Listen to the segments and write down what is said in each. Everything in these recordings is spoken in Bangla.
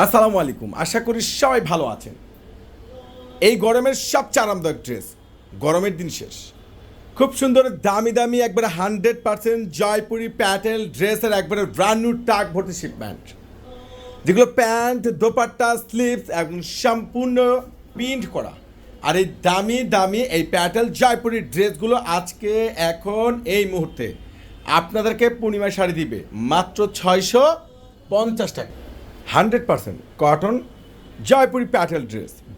আসসালামু আলাইকুম, আশা করি সবাই ভালো আছেন। এই গরমের সবচেয়ে আরামদায়ক ড্রেস, গরমের দিন শেষ, খুব সুন্দর দামি দামি একবারে 100% জয়পুরি প্যাটেল ড্রেসের একবারে ব্র্যান্ড নিউ টাক ভর্তি শিপমেন্ট, যেগুলো প্যান্ট, দোপাট্টা, স্লিভস এবং সম্পূর্ণ প্রিন্ট করা। আর এই দামি দামি এই প্যাটেল জয়পুরি ড্রেসগুলো আজকে এখন এই মুহূর্তে আপনাদেরকে পূর্ণিমা শাড়ি দিবে মাত্র 650 টাকা। 100% কটন জয়পুরি প্যাটেল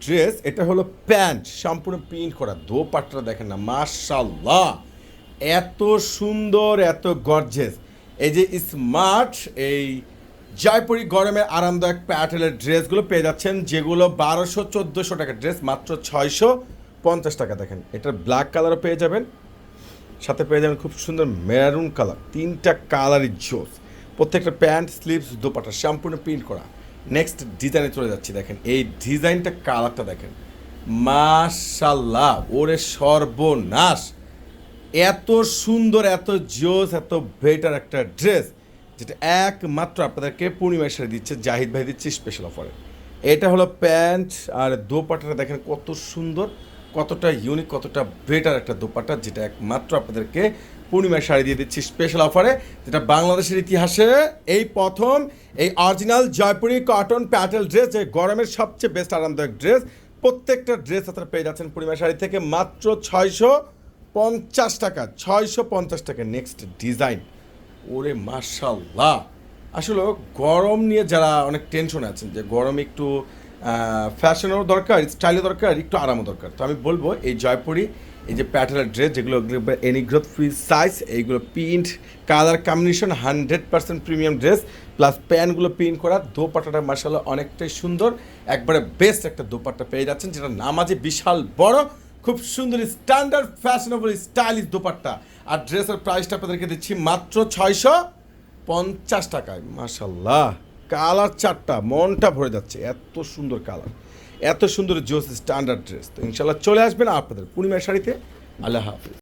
ড্রেস এটা হলো প্যান্ট সম্পূর্ণ প্রিন্ট করা। দোপাট্টা দেখেন না, মাশাল্লাহ, এত সুন্দর, এত গর্জেস। এই যে স্মার্ট এই জয়পুরি গরমের আরামদায়ক প্যাটেলের ড্রেসগুলো পেয়ে যাচ্ছেন, যেগুলো 1200-1400 টাকার ড্রেস মাত্র 650 টাকা। দেখেন এটার ব্ল্যাক কালারও পেয়ে যাবেন, সাথে পেয়ে যাবেন খুব সুন্দর মেরুন কালার। তিনটা কালারই জোস, প্রত্যেকটা প্যান্ট, স্লিভস, দোপাট্টা সম্পূর্ণ প্রিন্ট করা। নেক্সট ডিজাইনে চলে যাচ্ছি। দেখেন এই ডিজাইনটা, কালারটা দেখেন, মাশাল্লাহ, ওরে সর্বনাশ, এত সুন্দর, এত জোস, এত বেটার একটা ড্রেস, যেটা একমাত্র আপনাদেরকে পূর্ণিমা শাড়ি দিচ্ছে, জাহিদ ভাই দিচ্ছে স্পেশাল অফারে। এটা হলো প্যান্ট, আর দোপাট্টাটা দেখেন কত সুন্দর, কতটা ইউনিক, কতটা বেটার একটা দোপাট্টা, যেটা একমাত্র আপনাদেরকে পূর্ণিমা শাড়ি দিয়ে দিচ্ছি স্পেশাল অফারে, যেটা বাংলাদেশের ইতিহাসে এই প্রথম এই original Jaipuri cotton Patel dress, যে গরমের সবচেয়ে বেস্ট আরামদায়ক ড্রেস। প্রত্যেকটা ড্রেস আপনারা পেয়ে যাচ্ছেন পূর্ণিমা শাড়ি থেকে মাত্র 650 টাকা। 650 টাকা। নেক্সট ডিজাইন, ওরে মাশাল্লাহ, আসলে গরম নিয়ে যারা অনেক টেনশনে আছেন, যে গরমে একটু ফ্যাশনেরও দরকার, স্টাইলও দরকার, একটু আরামও দরকার, তো আমি বলবো এই জয়পুরি এই যে প্যাটেলের ড্রেস, যেগুলো এনি গ্রোথ ফ্রি সাইজ, এইগুলো print colour combination 100% premium dress, plus প্যান্টগুলো প্রিন্ট করা। দোপাট্টাটা মাশাল্লাহ অনেকটাই সুন্দর, একবারে বেস্ট একটা দোপাট্টা পেয়ে যাচ্ছেন, যেটা নামাজে বিশাল বড়, খুব সুন্দর স্ট্যান্ডার্ড ফ্যাশনেবল স্টাইলিশ দোপাট্টা। আর ড্রেসের প্রাইসটা আপনাদেরকে দিচ্ছি মাত্র 650 টাকায়। মাশাল্লাহ, কালার চারটা, মনটা ভরে যাচ্ছে, এত সুন্দর কালার, এত সুন্দর জোস স্ট্যান্ডার্ড ড্রেস। তো ইনশাল্লাহ চলে আসবেন আপনাদের পূর্ণিমার শাড়িতে। আল্লাহ হাফিজ।